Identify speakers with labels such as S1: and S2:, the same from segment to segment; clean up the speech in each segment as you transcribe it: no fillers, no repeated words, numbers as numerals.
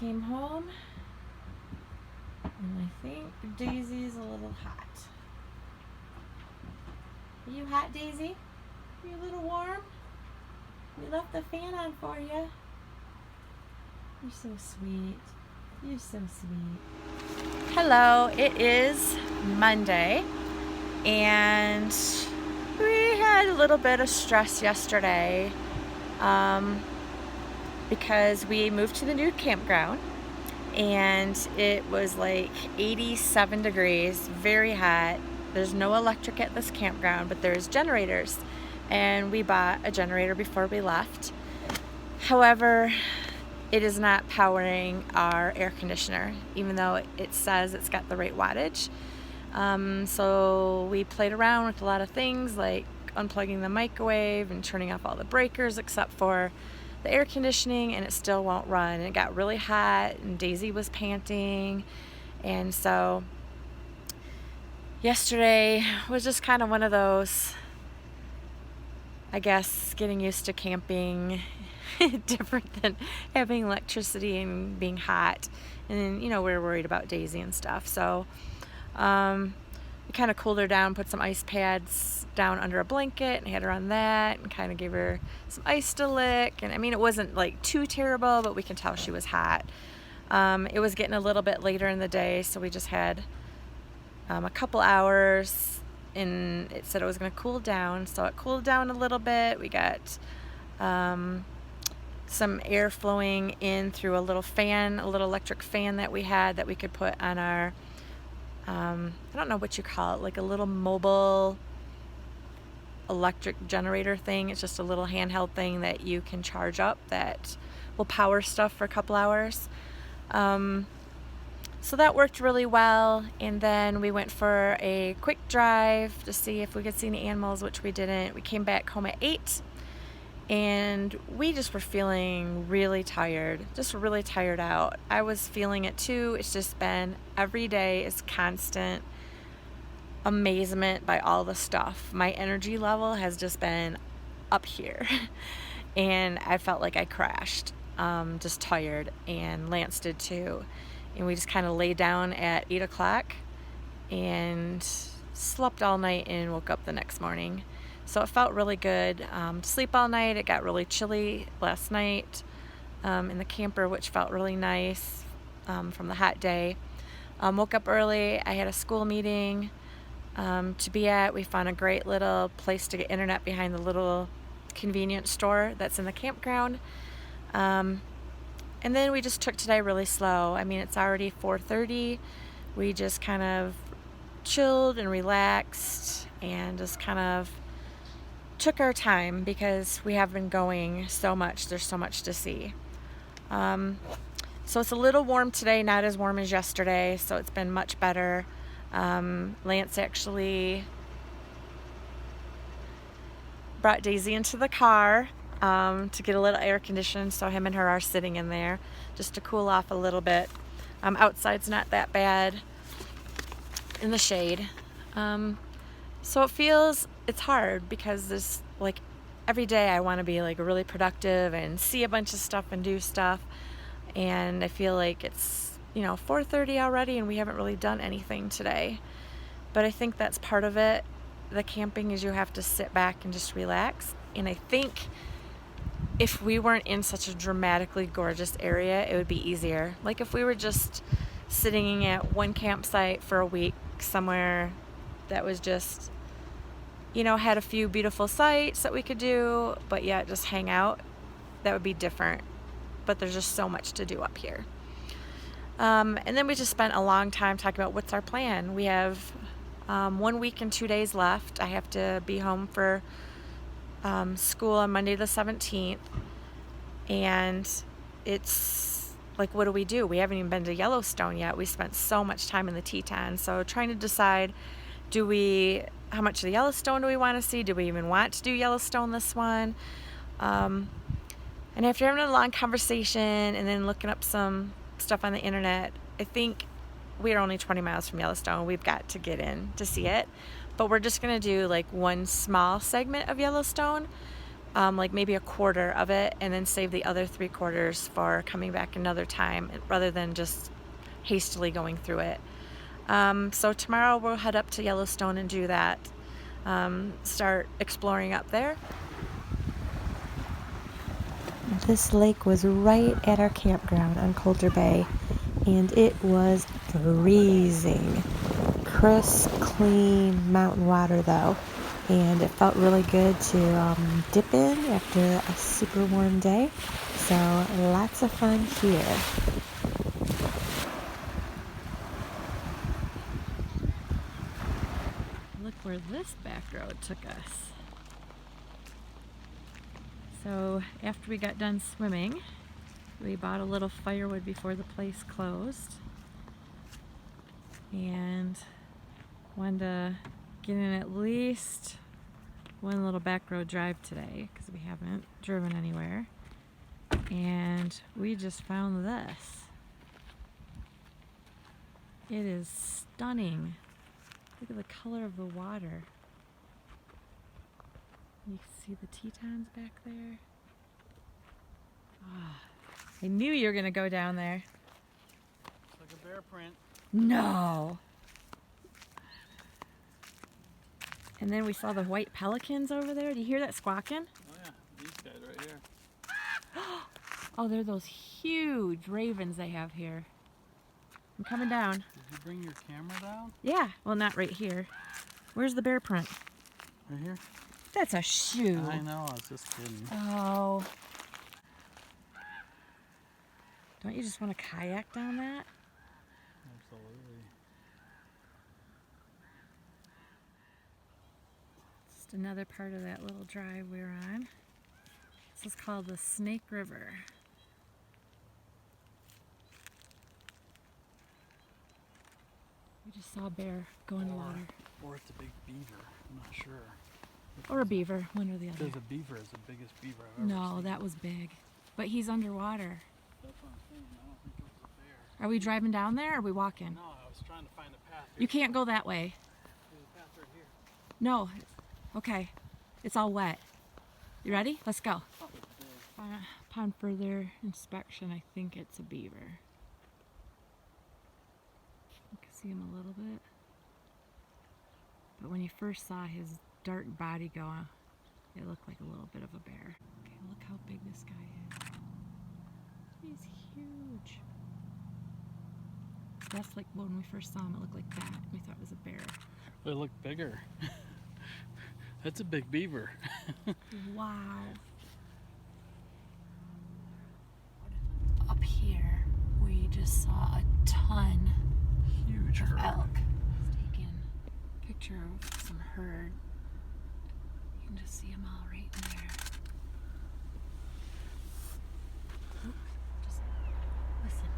S1: came home and I think Daisy's a little hot. Are you hot, Daisy? Are you a little warm? We left the fan on for you. You're so sweet. You're so sweet. Hello, it is Monday and we had a little bit of stress yesterday because we moved to the new campground and it was like 87 degrees, very hot. There's no electric at this campground, but there's generators, and we bought a generator before we left. However, it is not powering our air conditioner, even though it says it's got the right wattage. So we played around with a lot of things like unplugging the microwave and turning off all the breakers except for the air conditioning, and it still won't run. It got really hot and Daisy was panting, and so yesterday was just kind of one of those, I guess, getting used to camping different than having electricity and being hot. And then, we were worried about Daisy and stuff. So we kind of cooled her down, put some ice pads down under a blanket and had her on that and kind of gave her some ice to lick. And I mean, it wasn't like too terrible, but we can tell she was hot. It was getting a little bit later in the day, so we just had a couple hours, and it said it was going to cool down, so it cooled down a little bit. We got some air flowing in through a little fan, a little electric fan that we had that we could put on our I don't know what you call it, like a little mobile electric generator thing. It's just a little handheld thing that you can charge up that will power stuff for a couple hours. So that worked really well, and then we went for a quick drive to see if we could see any animals, which we didn't. We came back home at 8, and we just were feeling really tired, just really tired out. I was feeling it too. It's just been, every day is constant amazement by all the stuff. My energy level has just been up here, and I felt like I crashed, just tired, and Lance did too. And we just kind of lay down at 8 o'clock and slept all night and woke up the next morning. So it felt really good to sleep all night. It got really chilly last night in the camper, which felt really nice from the hot day. Woke up early. I had a school meeting to be at. We found a great little place to get internet behind the little convenience store that's in the campground. And then we just took today really slow. I mean, it's already 4:30. We just kind of chilled and relaxed and just kind of took our time because we have been going so much. There's so much to see. So it's a little warm today, not as warm as yesterday, so it's been much better. Lance actually brought Daisy into the car to get a little air conditioned, so him and her are sitting in there just to cool off a little bit. Outside's not that bad in the shade. So it's hard because there's like every day I want to be like really productive and see a bunch of stuff and do stuff, and I feel like it's 4:30 already and we haven't really done anything today. But I think that's part of it. The camping is you have to sit back and just relax, and I think if we weren't in such a dramatically gorgeous area, it would be easier. Like if we were just sitting at one campsite for a week somewhere that was just, had a few beautiful sights that we could do, but yet just hang out, that would be different. But there's just so much to do up here. And then we just spent a long time talking about what's our plan. We have 1 week and 2 days left. I have to be home for school on Monday the 17th, and it's like, what do? We haven't even been to Yellowstone yet. We spent so much time in the Tetons, so trying to decide, how much of the Yellowstone do we want to see? Do we even want to do Yellowstone this one? And after having a long conversation and then looking up some stuff on the internet, I think we are only 20 miles from Yellowstone. We've got to get in to see it. But we're just going to do like one small segment of Yellowstone like maybe a quarter of it, and then save the other 3/4 for coming back another time rather than just hastily going through it. So tomorrow we'll head up to Yellowstone and do that. Start exploring up there. This lake was right at our campground on Coulter Bay, and it was freezing. Crisp, clean mountain water though, and it felt really good to dip in after a super warm day. So lots of fun here. Look where this back road took us. So after we got done swimming, we bought a little firewood before the place closed and wanted to get in at least one little back road drive today because we haven't driven anywhere. And we just found this. It is stunning. Look at the color of the water. You can see the Tetons back there. Oh, I knew you were going to go down there.
S2: It's like a bear print.
S1: No. And then we saw the white pelicans over there. Do you hear that squawking?
S2: Oh yeah, these guys right here.
S1: Oh, they're those huge ravens they have here. I'm coming down.
S2: Did you bring your camera down?
S1: Yeah, well, not right here. Where's the bear print?
S2: Right here?
S1: That's a shoe.
S2: I know, I was just kidding.
S1: Oh. Don't you just want to kayak down that?
S2: Absolutely.
S1: Just another part of that little drive we were on. This is called the Snake River. We just saw a bear go in the water.
S2: Or it's a big beaver, I'm not sure.
S1: Or a beaver, one or the other.
S2: Because a beaver is the biggest beaver I've ever
S1: No,
S2: seen.
S1: that was big. But he's underwater.
S2: That's what I'm saying, I don't think it was a bear.
S1: Are we driving down there or are we walking?
S2: No, I was trying to find a path.
S1: You can't go that way.
S2: There's a path right here.
S1: No. Okay. It's all wet. You ready? Let's go.
S2: Something big.
S1: Upon further inspection, I think it's a beaver. You can see him a little bit. But when you first saw his dark body go, it looked like a little bit of a bear. Okay, look how big this guy is. He's huge. That's like when we first saw him, it looked like that. We thought it was a bear.
S2: But it looked bigger. That's a big beaver.
S1: Wow. Up here, we just saw a ton
S2: Huge
S1: of
S2: herd.
S1: elk. Let's take in a picture of some herd. You can just see them all right in there. Oop, just listen.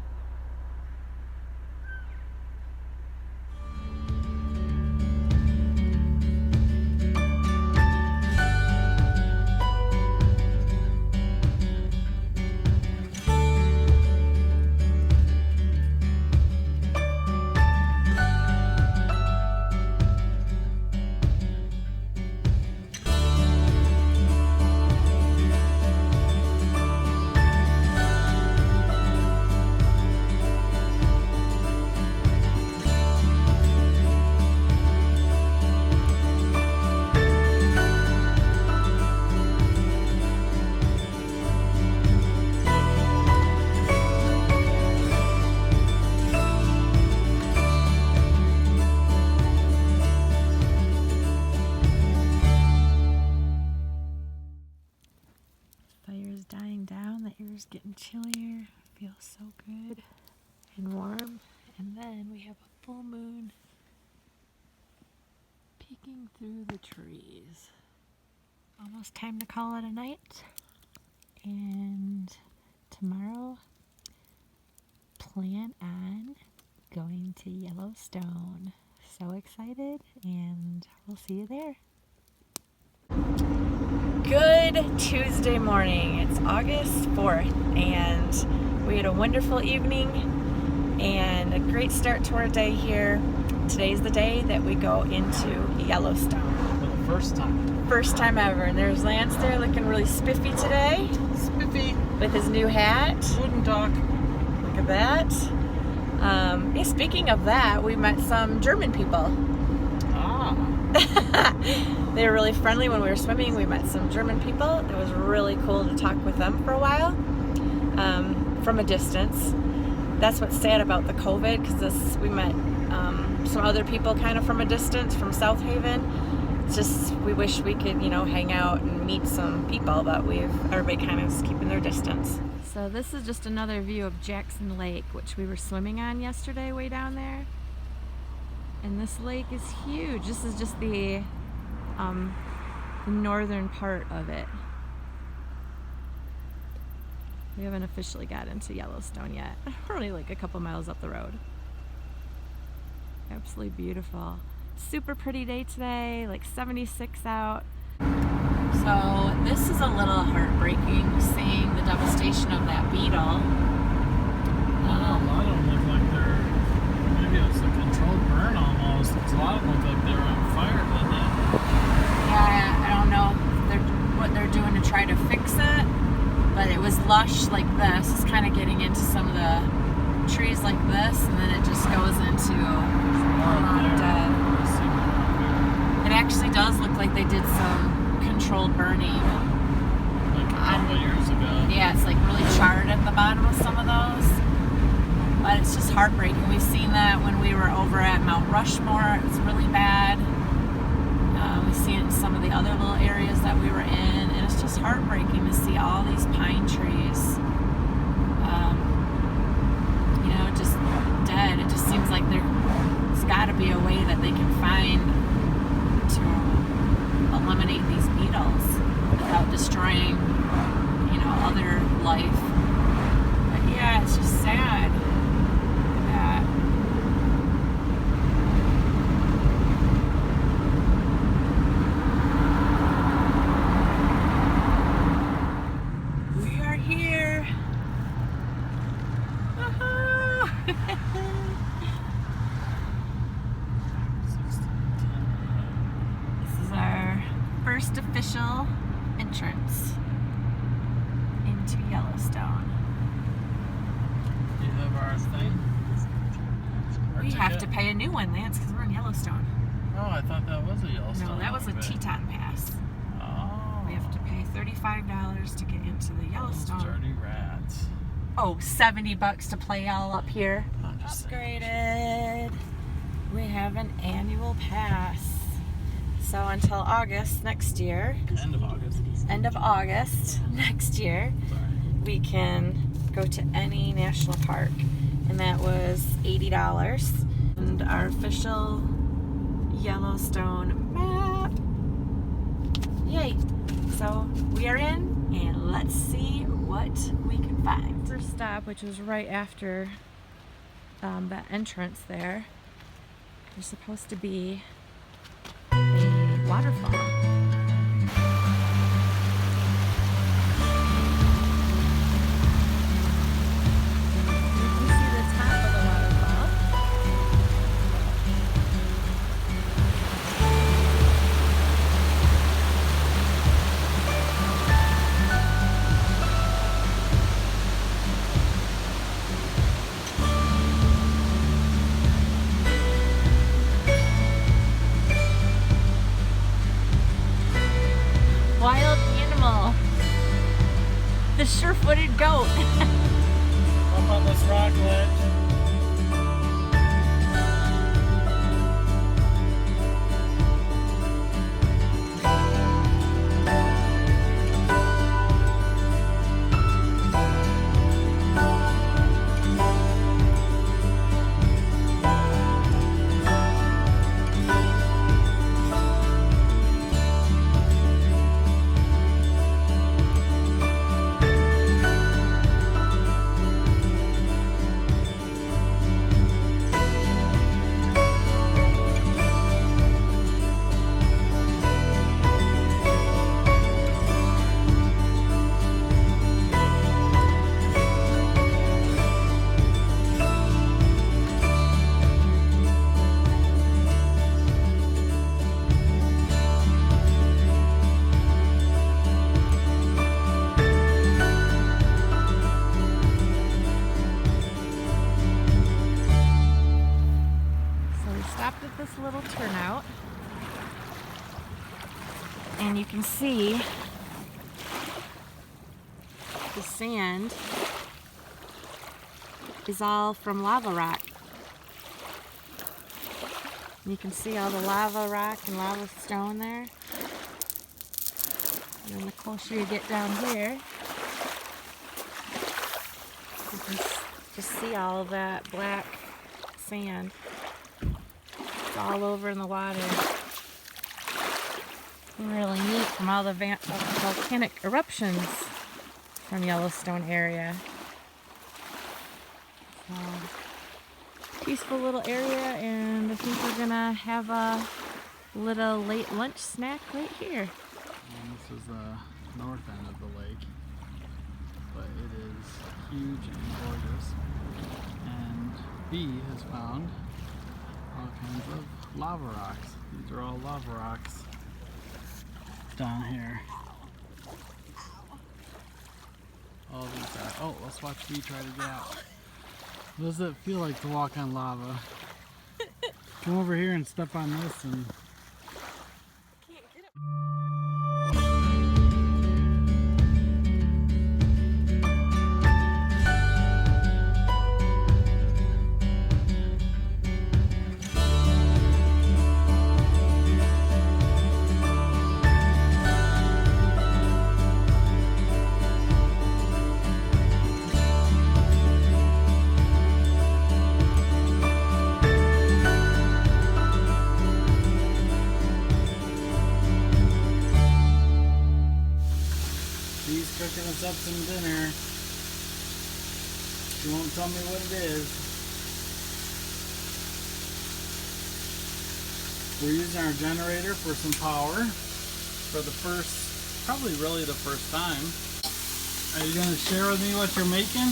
S1: Fire's dying down, the air's getting chillier, feels so good and warm. And then we have a full moon peeking through the trees. Almost time to call it a night. And tomorrow, plan on going to Yellowstone. So excited, and we'll see you there. Good Tuesday morning. It's August 4th, and we had a wonderful evening and a great start to our day here. Today's the day that we go into Yellowstone.
S2: For the first time.
S1: First time ever. And there's Lance there looking really spiffy today.
S2: Spiffy.
S1: With his new hat.
S2: Wouldn't talk.
S1: Look at that. Yeah, speaking of that, we met some German people.
S2: Ah.
S1: They were really friendly when we were swimming. We met some German people. It was really cool to talk with them for a while, from a distance. That's what's sad about the COVID, because we met some other people kind of from a distance from South Haven. It's just, we wish we could, hang out and meet some people, but everybody kind of is keeping their distance. So this is just another view of Jackson Lake, which we were swimming on yesterday way down there. And this lake is huge. This is just the northern part of it. We haven't officially got into Yellowstone yet. We're only like a couple miles up the road. Absolutely beautiful. Super pretty day today, like 76 out. So this is a little heartbreaking, seeing the devastation of that beetle.
S2: A lot of them look like they're, maybe it's a controlled burn almost. Because a lot of them look like they were on fire, didn't they?
S1: Yeah, I don't know what they're doing to try to fix it, but it was lush like this. It's kind of getting into some of the trees like this, and then it just goes into a lot of dead. It actually does look like they did some controlled burning.
S2: Like a couple years ago.
S1: Yeah, it's like really charred at the bottom of some of those. But it's just heartbreaking. We've seen that when we were over at Mount Rushmore. It was really bad. We've seen it in some of the other little areas that we were in. And it's just heartbreaking to see all these pine trees, just dead. It just seems like there's got to be a way that they can find to eliminate these beetles without destroying, other life. But yeah, it's just sad. That. We are here. This is our first official entrance into Yellowstone.
S2: Do you have our thing?
S1: We have to pay a new one, Lance, because we're in Yellowstone.
S2: Oh, I thought that was a Yellowstone.
S1: No, that was a Teton Pass.
S2: Oh.
S1: We have to pay $35 to get into the Yellowstone.
S2: Those dirty rats.
S1: Oh, $70 to play all up here.
S2: I'm just saying.
S1: Upgraded. We have an annual pass. So until August next year.
S2: End of August.
S1: End of August next year,
S2: Sorry.
S1: we can go to any national park. And that was $80. And our official Yellowstone map. Yay! So we are in, and let's see what we can find. First stop, which was right after that entrance there, there's supposed to be a waterfall. Wild animal. The sure-footed goat.
S2: Up on this rock ledge.
S1: at this little turnout, and you can see the sand is all from lava rock. And you can see all the lava rock and lava stone there. And then the closer you get down here, you can just see all of that black sand. It's all over in the water. Really neat from all the volcanic eruptions from Yellowstone area. So, peaceful little area, and I think we're gonna have a little late lunch snack right here.
S2: And this is the north end of the lake, but it is huge and gorgeous. And B has found all kinds of lava rocks. These are all lava rocks down here. All these are. Oh, let's watch B try to get out. What does it feel like to walk on lava? Come over here and step on this and...
S1: Can't get it.
S2: She's cooking us up some dinner. She won't tell me what it is. We're using our generator for some power for the first, probably really the first time. Are you going to share with me what you're making?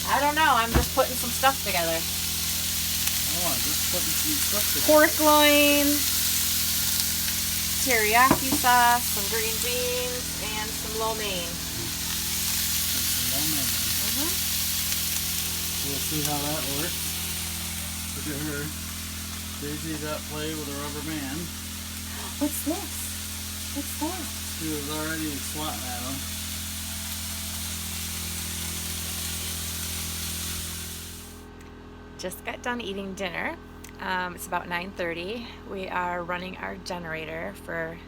S1: I don't know. I'm just putting some stuff together.
S2: Oh, I'm just putting some stuff together.
S1: Pork loin, teriyaki sauce, some green beans, and some lo mein.
S2: And some lo mein. We'll see how that works. Look at her. Daisy's at play with a rubber band.
S1: What's this? What's that?
S2: She was already swatting at him.
S1: Just got done eating dinner. It's about 9:30. We are running our generator for,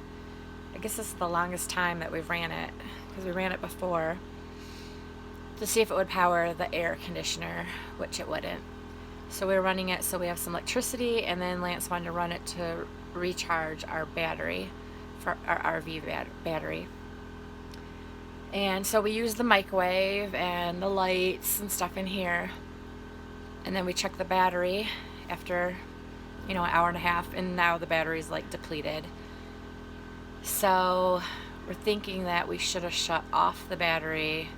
S1: I guess this is the longest time that we've ran it, because we ran it before to see if it would power the air conditioner, which it wouldn't. So we're running it so we have some electricity, and then Lance wanted to run it to recharge our battery, for our RV battery. And so we use the microwave and the lights and stuff in here. And then we check the battery after, an hour and a half, and now the battery's like depleted. So we're thinking that we should have shut off the battery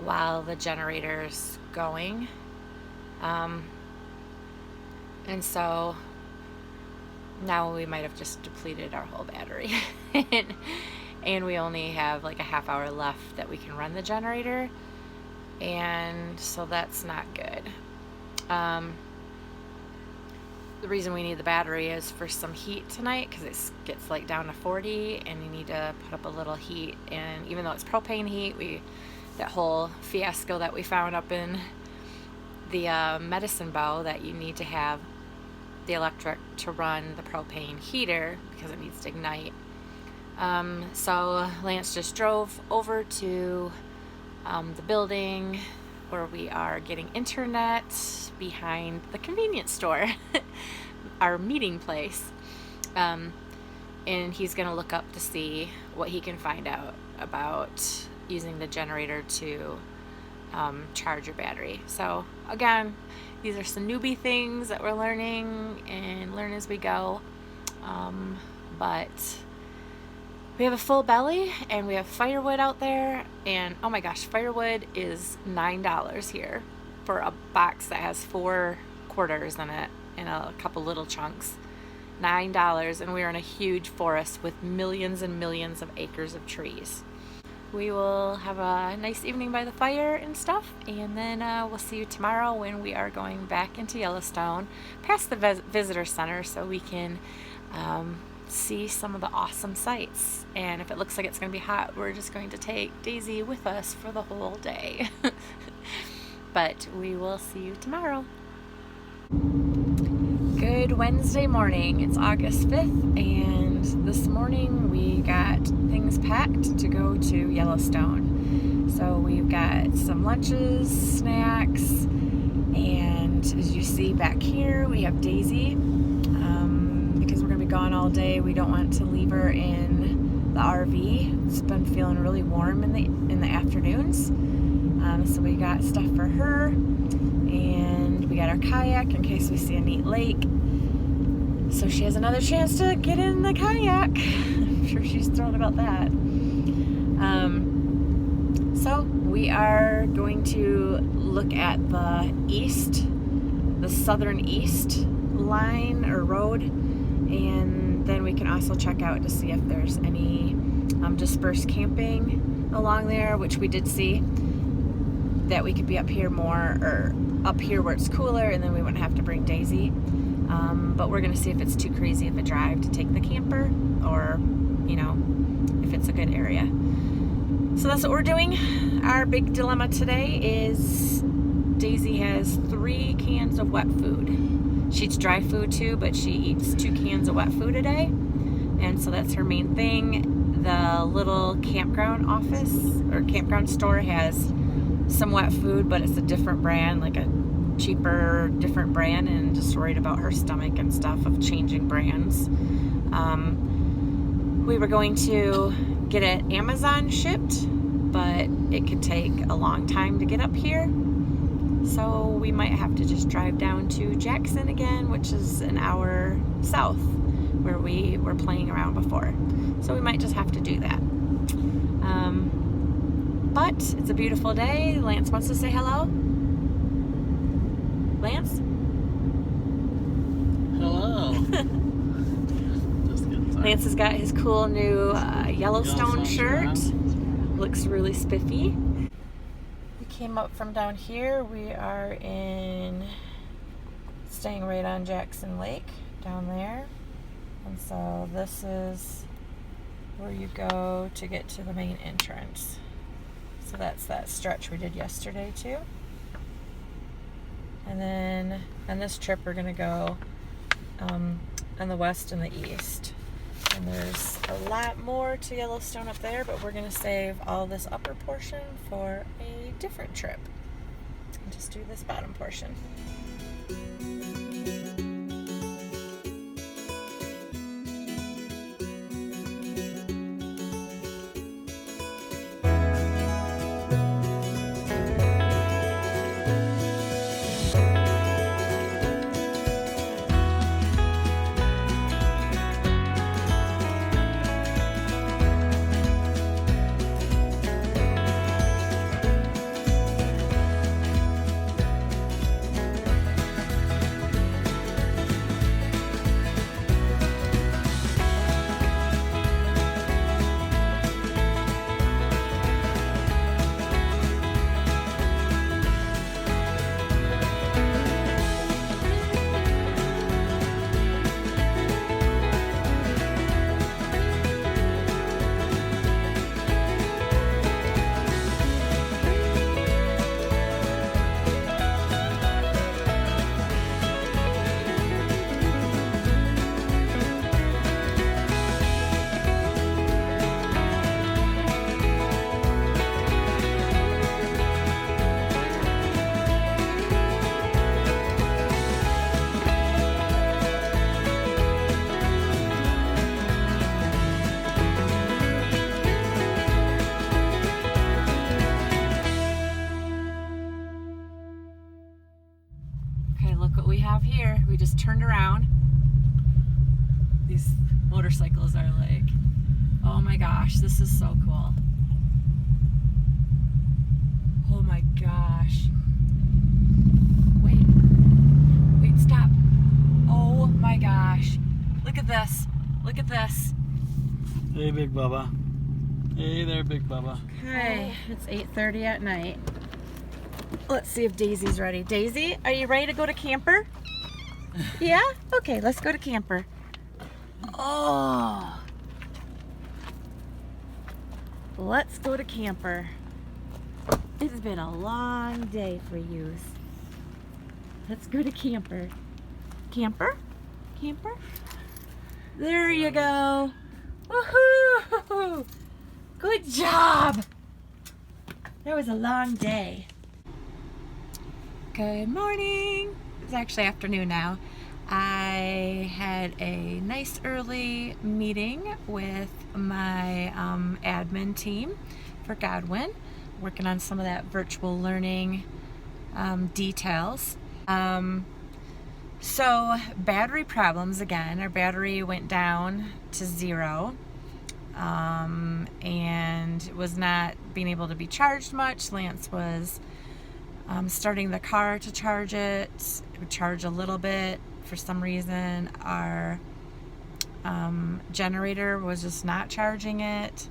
S1: while the generator's going. And so now we might have just depleted our whole battery. And we only have like a half hour left that we can run the generator. And so that's not good. The reason we need the battery is for some heat tonight, because it gets like down to 40 and you need to put up a little heat. And even though it's propane heat, that whole fiasco that we found up in the medicine bow, that you need to have the electric to run the propane heater because it needs to ignite. So Lance just drove over to the building where we are getting internet behind the convenience store, our meeting place. And he's going to look up to see what he can find out about using the generator to charge your battery. So again, these are some newbie things that we're learning and learn as we go. But we have a full belly and we have firewood out there, and oh my gosh, firewood is $9 here for a box that has 4 quarters in it and a couple little chunks. $9, and we're in a huge forest with millions and millions of acres of trees. we will have a nice evening by the fire and stuff, and then we'll see you tomorrow when we are going back into Yellowstone past the visitor center so we can see some of the awesome sights. And if it looks like it's going to be hot, we're just going to take Daisy with us for the whole day. But we will see you tomorrow. Good Wednesday morning. It's August 5th, and this morning we got things packed to go to Yellowstone. So we've got some lunches, snacks, and as you see back here, we have Daisy. Because we're going to be gone all day, we don't want to leave her in the RV. It's been feeling really warm in the afternoons. So we got stuff for her, and we got our kayak in case we see a neat lake. So she has another chance to get in the kayak. I'm sure she's thrilled about that. So we are going to look at the southern east line or road, and then we can also check out to see if there's any dispersed camping along there, which we did see that we could be up here more, or up here where it's cooler, and then we wouldn't have to bring Daisy. But we're gonna see if it's too crazy of a drive to take the camper, or if it's a good area. So that's what we're doing. Our big dilemma today is Daisy has 3 cans of wet food. She eats dry food too, but she eats 2 cans of wet food a day, and so that's her main thing. The little campground office or campground store has some wet food, but it's a different brand, like a cheaper, different brand, and just worried about her stomach and stuff of changing brands. We were going to get it Amazon shipped, but it could take a long time to get up here. So we might have to just drive down to Jackson again, which is an hour south where we were playing around before. So we might just have to do that. But it's a beautiful day. Lance wants to say hello. Lance?
S2: Hello. Just getting started.
S1: Lance has got his cool new Yellowstone shirt. Looks really spiffy. We came up from down here. We are staying right on Jackson Lake down there. And so this is where you go to get to the main entrance. So that's that stretch we did yesterday too. And then on this trip we're going to go on the west and the east. And there's a lot more to Yellowstone up there, but we're going to save all this upper portion for a different trip. And just do this bottom portion. We just turned around. These motorcycles are like, oh my gosh, this is so cool. Oh my gosh. Wait, stop. Oh my gosh. Look at this. Look at this.
S2: Hey, Big Bubba. Hey there, Big Bubba.
S1: Okay, it's 8:30 at night. Let's see if Daisy's ready. Daisy, are you ready to go to camper? Yeah? Okay, let's go to camper. Oh. Let's go to camper. It's been a long day for you. Let's go to camper. Camper? Camper? There you go. Woohoo! Good job! That was a long day. Good morning. It's actually afternoon now. I had a nice early meeting with my admin team for Godwin, working on some of that virtual learning details. So battery problems again. Our battery went down to 0 and was not being able to be charged much. Lance was starting the car to charge it. It would charge a little bit. For some reason, our generator was just not charging it.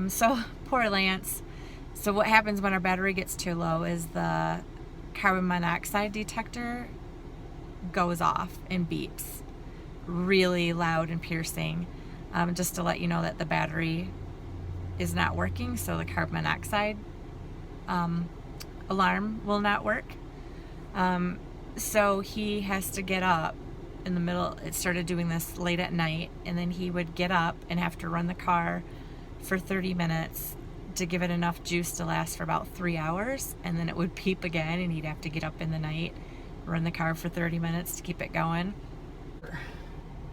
S1: So poor Lance. So what happens when our battery gets too low is the carbon monoxide detector goes off and beeps really loud and piercing, just to let you know that the battery is not working. So the carbon monoxide alarm will not work. So he has to get up in the middle. It started doing this late at night, and then he would get up and have to run the car for 30 minutes to give it enough juice to last for about 3 hours, and then it would beep again and he'd have to get up in the night, run the car for 30 minutes to keep it going.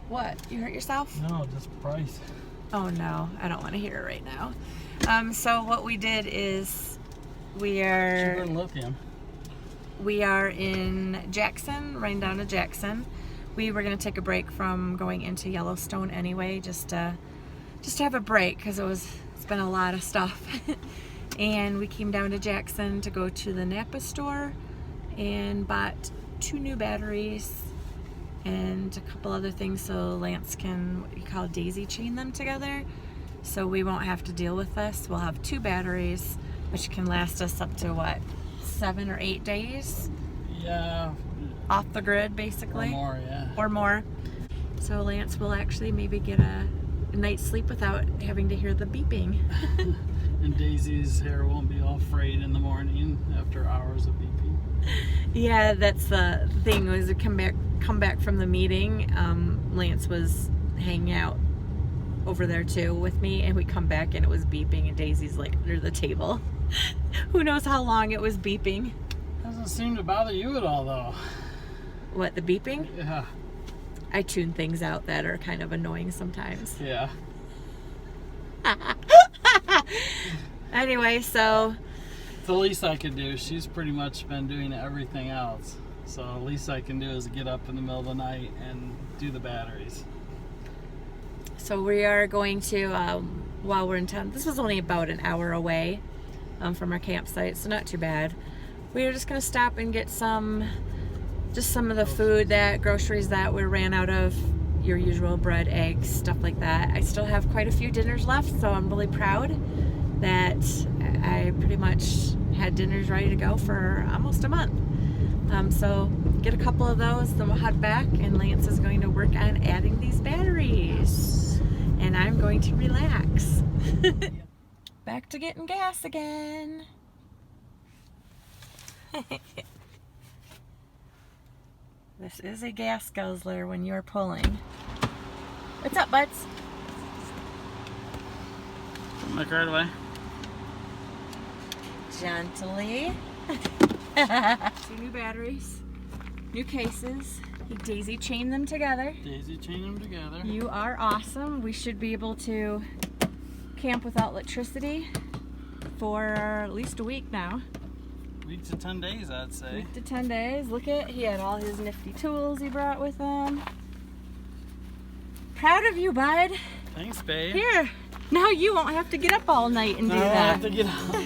S1: What? You hurt yourself?
S2: No, just price.
S1: Oh no, I don't want to hear it right now. So what we did is
S2: Sugar and lithium.
S1: we are in Jackson, riding down to Jackson. We were going to take a break from going into Yellowstone anyway, just to have a break, because it's been a lot of stuff. And we came down to Jackson to go to the Napa store and bought 2 new batteries and a couple other things so Lance can, what you call, daisy chain them together, so we won't have to deal with this. We'll have 2 batteries, which can last us up to what, 7 or 8 days?
S2: Yeah.
S1: Off the grid, basically.
S2: Or more, yeah.
S1: Or more. So Lance will actually maybe get a night's sleep without having to hear the beeping.
S2: And Daisy's hair won't be all frayed in the morning after hours of beeping.
S1: Yeah, that's the thing, was to come back from the meeting. Lance was hanging out over there too with me, and we come back and it was beeping, and Daisy's like under the table. Who knows how long it was beeping.
S2: Doesn't seem to bother you at all, though.
S1: What, the beeping?
S2: Yeah.
S1: I tune things out that are kind of annoying sometimes.
S2: Yeah.
S1: Anyway, so
S2: It's the least I could do. She's pretty much been doing everything else. So the least I can do is get up in the middle of the night and do the batteries.
S1: So we are going to, while we're in town, this was only about an hour away from our campsite, so not too bad. We are just going to stop and get some of the food, groceries that we ran out of, your usual bread, eggs, stuff like that. I still have quite a few dinners left, so I'm really proud that I pretty much had dinners ready to go for almost a month. So get a couple of those, then we'll head back, and Lance is going to work on adding these batteries. And I'm going to relax. Back to getting gas again. This is a gas guzzler when you're pulling. What's up, buds?
S2: Like right away.
S1: Gently. 2 new batteries, new cases. He daisy chained them together.
S2: Daisy chain them together.
S1: You are awesome. We should be able to camp without electricity for at least a week now.
S2: Week to 10 days, I'd say.
S1: Week to 10 days. Look at, he had all his nifty tools he brought with him. Proud of you, bud.
S2: Thanks, babe.
S1: Here, now you won't have to get up all night and do
S2: I
S1: that.
S2: have to get up.